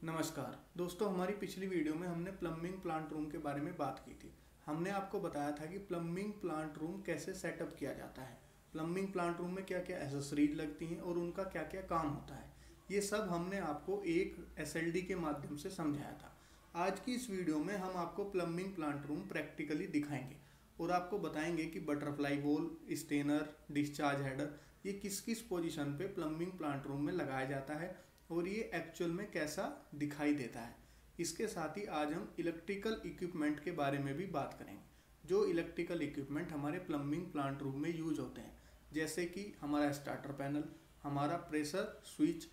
नमस्कार दोस्तों, हमारी पिछली वीडियो में हमने प्लम्बिंग प्लांट रूम के बारे में बात की थी। हमने आपको बताया था कि प्लम्बिंग प्लांट रूम कैसे सेटअप किया जाता है, प्लम्बिंग प्लांट रूम में क्या क्या एसेसरीज लगती हैं और उनका क्या क्या काम होता है। ये सब हमने आपको एक एसएलडी के माध्यम से समझाया था। आज की इस वीडियो में हम आपको प्लम्बिंग प्लांट रूम प्रैक्टिकली दिखाएंगे और आपको बताएंगे कि butterfly valve, strainer, discharge header ये किस किस पोजीशन पे प्लम्बिंग प्लांट रूम में लगाया जाता है और ये एक्चुअल में कैसा दिखाई देता है। इसके साथ ही आज हम इलेक्ट्रिकल इक्विपमेंट के बारे में भी बात करेंगे, जो इलेक्ट्रिकल इक्विपमेंट हमारे प्लम्बिंग प्लांट रूम में यूज होते हैं, जैसे कि हमारा स्टार्टर पैनल, हमारा प्रेशर स्विच।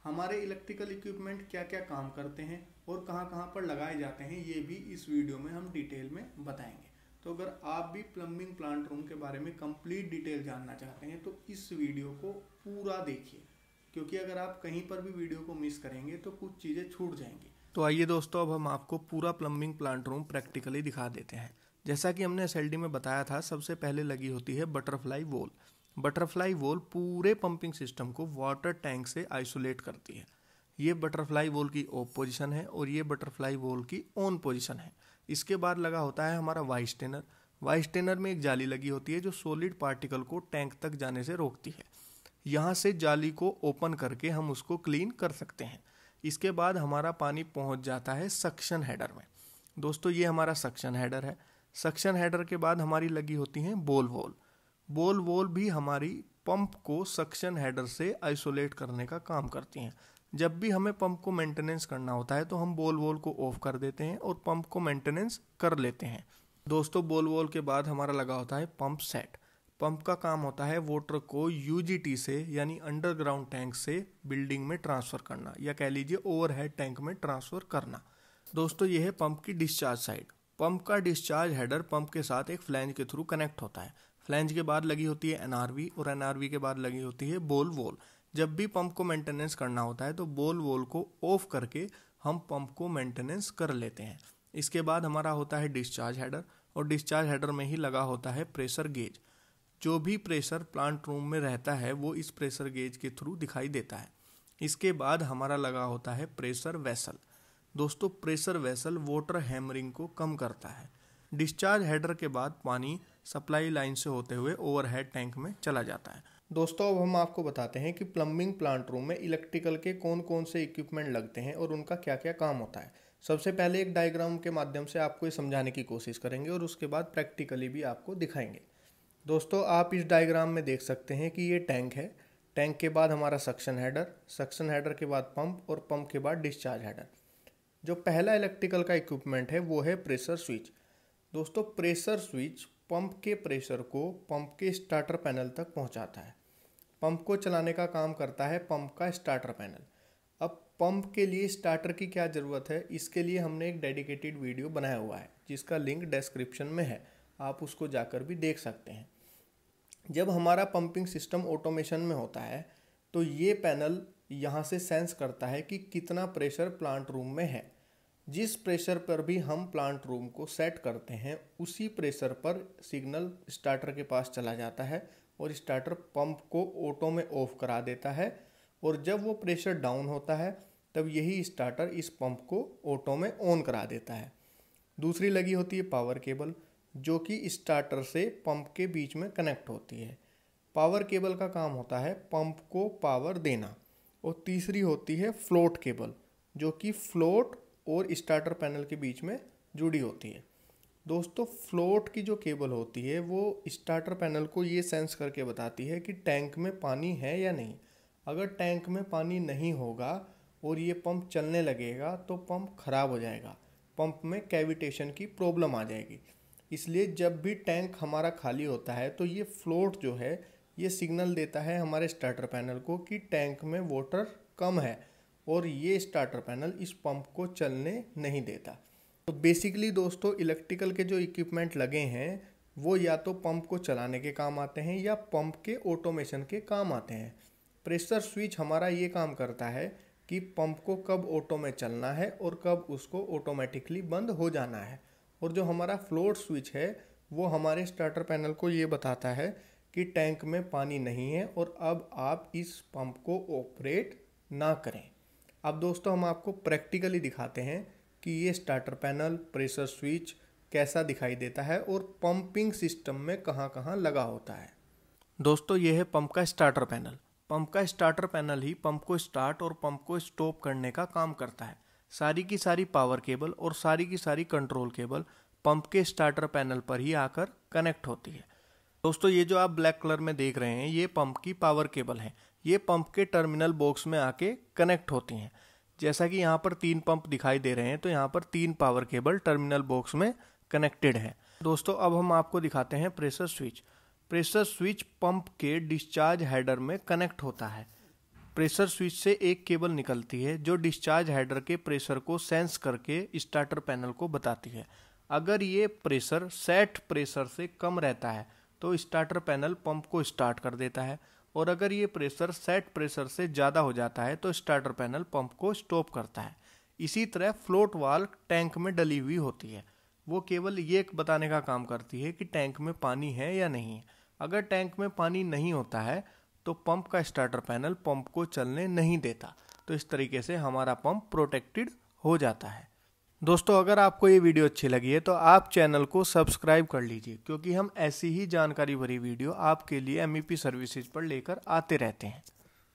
हमारे इलेक्ट्रिकल इक्विपमेंट क्या क्या काम करते हैं और कहाँ कहाँ पर लगाए जाते हैं, ये भी इस वीडियो में हम डिटेल में बताएंगे। तो अगर आप भी प्लम्बिंग प्लांट रूम के बारे में कंप्लीट डिटेल जानना चाहते हैं तो इस वीडियो को पूरा देखिए, क्योंकि अगर आप कहीं पर भी वीडियो को मिस करेंगे तो कुछ चीज़ें छूट जाएंगी। तो आइए दोस्तों, अब हम आपको पूरा प्लम्बिंग प्लांट रूम प्रैक्टिकली दिखा देते हैं। जैसा कि हमने एसएलडी में बताया था, सबसे पहले लगी होती है बटरफ्लाई वॉल। बटरफ्लाई वॉल पूरे पंपिंग सिस्टम को वाटर टैंक से आइसोलेट करती है। ये बटरफ्लाई वॉल की ऑफ पोजीशन है और ये बटरफ्लाई वॉल की ऑन पोजीशन है। इसके बाद लगा होता है हमारा वाइस टेनर। वाइस टेनर में एक जाली लगी होती है जो सॉलिड पार्टिकल को टैंक तक जाने से रोकती है। यहाँ से जाली को ओपन करके हम उसको क्लीन कर सकते हैं। इसके बाद हमारा पानी पहुँच जाता है सक्शन हेडर में। दोस्तों, ये हमारा सक्शन हेडर है। सक्शन हेडर के बाद हमारी लगी होती हैं बोल वॉल। बोल वॉल भी हमारी पंप को सक्शन हेडर से आइसोलेट करने का काम करती हैं। जब भी हमें पंप को मेंटेनेंस करना होता है तो हम बोल वॉल को ऑफ कर देते हैं और पंप को मेंटेनेंस कर लेते हैं। दोस्तों, बोल वॉल के बाद हमारा लगा होता है पंप सेट। पंप का काम होता है वाटर को यूजीटी से यानी अंडरग्राउंड टैंक से बिल्डिंग में ट्रांसफ़र करना, या कह लीजिए ओवरहेड टैंक में ट्रांसफ़र करना। दोस्तों, ये है पंप की डिस्चार्ज साइड। पंप का डिस्चार्ज हेडर पंप के साथ एक फ्लैंज के थ्रू कनेक्ट होता है। फ्लैंज के बाद लगी होती है एनआरवी और एनआरवी के बाद लगी होती है बोल वॉल। जब भी पंप को मेंटेनेंस करना होता है तो बोल वॉल को ऑफ करके हम पंप को मेंटेनेंस कर लेते हैं। इसके बाद हमारा होता है डिस्चार्ज हेडर और डिस्चार्ज हेडर में ही लगा होता है प्रेशर गेज। जो भी प्रेशर प्लांट रूम में रहता है वो इस प्रेशर गेज के थ्रू दिखाई देता है। इसके बाद हमारा लगा होता है प्रेशर वेसल। दोस्तों, प्रेशर वेसल वाटर हैमरिंग को कम करता है। डिस्चार्ज हेडर के बाद पानी सप्लाई लाइन से होते हुए ओवरहेड टैंक में चला जाता है। दोस्तों, अब हम आपको बताते हैं कि प्लम्बिंग प्लांट रूम में इलेक्ट्रिकल के कौन कौन से इक्विपमेंट लगते हैं और उनका क्या क्या काम होता है। सबसे पहले एक डायग्राम के माध्यम से आपको ये समझाने की कोशिश करेंगे और उसके बाद प्रैक्टिकली भी आपको दिखाएंगे। दोस्तों, आप इस डायग्राम में देख सकते हैं कि ये टैंक है। टैंक के बाद हमारा सक्शन हेडर के बाद पंप और पंप के बाद डिस्चार्ज हेडर। जो पहला इलेक्ट्रिकल का इक्विपमेंट है वो है प्रेशर स्विच। दोस्तों, प्रेशर स्विच पंप के प्रेशर को पंप के स्टार्टर पैनल तक पहुंचाता है। पंप को चलाने का काम करता है पंप का स्टार्टर पैनल। अब पंप के लिए स्टार्टर की क्या ज़रूरत है, इसके लिए हमने एक डेडिकेटेड वीडियो बनाया हुआ है जिसका लिंक डिस्क्रिप्शन में है, आप उसको जाकर भी देख सकते हैं। जब हमारा पंपिंग सिस्टम ऑटोमेशन में होता है तो ये पैनल यहाँ से सेंस करता है कि कितना प्रेशर प्लांट रूम में है। जिस प्रेशर पर भी हम प्लांट रूम को सेट करते हैं उसी प्रेशर पर सिग्नल स्टार्टर के पास चला जाता है और स्टार्टर पंप को ऑटो में ऑफ करा देता है, और जब वो प्रेशर डाउन होता है तब यही स्टार्टर इस पंप को ऑटो में ऑन करा देता है। दूसरी लगी होती है पावर केबल, जो कि स्टार्टर से पंप के बीच में कनेक्ट होती है। पावर केबल का काम होता है पंप को पावर देना। और तीसरी होती है फ्लोट केबल, जो कि फ्लोट और स्टार्टर पैनल के बीच में जुड़ी होती है। दोस्तों, फ्लोट की जो केबल होती है वो स्टार्टर पैनल को ये सेंस करके बताती है कि टैंक में पानी है या नहीं। अगर टैंक में पानी नहीं होगा और ये पंप चलने लगेगा तो पंप खराब हो जाएगा, पंप में कैविटेशन की प्रॉब्लम आ जाएगी। इसलिए जब भी टैंक हमारा खाली होता है तो ये फ्लोट जो है ये सिग्नल देता है हमारे स्टार्टर पैनल को कि टैंक में वाटर कम है, और ये स्टार्टर पैनल इस पंप को चलने नहीं देता। तो बेसिकली दोस्तों, इलेक्ट्रिकल के जो इक्विपमेंट लगे हैं वो या तो पंप को चलाने के काम आते हैं या पंप के ऑटोमेशन के काम आते हैं। प्रेशर स्विच हमारा ये काम करता है कि पंप को कब ऑटो में चलना है और कब उसको ऑटोमेटिकली बंद हो जाना है। और जो हमारा फ्लोट स्विच है वो हमारे स्टार्टर पैनल को ये बताता है कि टैंक में पानी नहीं है और अब आप इस पंप को ऑपरेट ना करें। अब दोस्तों हम आपको प्रैक्टिकली दिखाते हैं कि ये स्टार्टर पैनल, प्रेशर स्विच कैसा दिखाई देता है और पंपिंग सिस्टम में कहाँ कहाँ लगा होता है। दोस्तों ये है पंप का स्टार्टर पैनल। पंप का स्टार्टर पैनल ही पंप को स्टार्ट और पंप को स्टॉप करने का काम करता है। सारी की सारी पावर केबल और सारी की सारी कंट्रोल केबल पंप के स्टार्टर पैनल पर ही आकर कनेक्ट होती है। दोस्तों ये जो आप ब्लैक कलर में देख रहे हैं ये पंप की पावर केबल है। ये पंप के टर्मिनल बॉक्स में आके कनेक्ट होती हैं। जैसा कि यहाँ पर 3 पंप दिखाई दे रहे हैं तो यहाँ पर 3 पावर केबल टर्मिनल बॉक्स में कनेक्टेड है। दोस्तों अब हम आपको दिखाते हैं pressure switch. Pressure switch pump के डिस्चार्ज हेडर में कनेक्ट होता है। प्रेशर स्विच से एक केबल निकलती है जो डिस्चार्ज हेडर के प्रेशर को सेंस करके स्टार्टर पैनल को बताती है। अगर ये प्रेशर सेट प्रेशर से कम रहता है तो स्टार्टर पैनल पंप को स्टार्ट कर देता है, और अगर ये प्रेशर सेट प्रेशर से ज़्यादा हो जाता है तो स्टार्टर पैनल पंप को स्टॉप करता है। इसी तरह फ्लोट वाल्व टैंक में डली हुई होती है। वो केवल ये बताने का काम करती है कि टैंक में पानी है या नहीं है। अगर टैंक में पानी नहीं होता है तो पंप का स्टार्टर पैनल पंप को चलने नहीं देता। तो इस तरीके से हमारा पंप प्रोटेक्टेड हो जाता है। दोस्तों अगर आपको ये वीडियो अच्छी लगी है तो आप चैनल को सब्सक्राइब कर लीजिए, क्योंकि हम ऐसी ही जानकारी भरी वीडियो आपके लिए MEP सर्विसेज पर लेकर आते रहते हैं।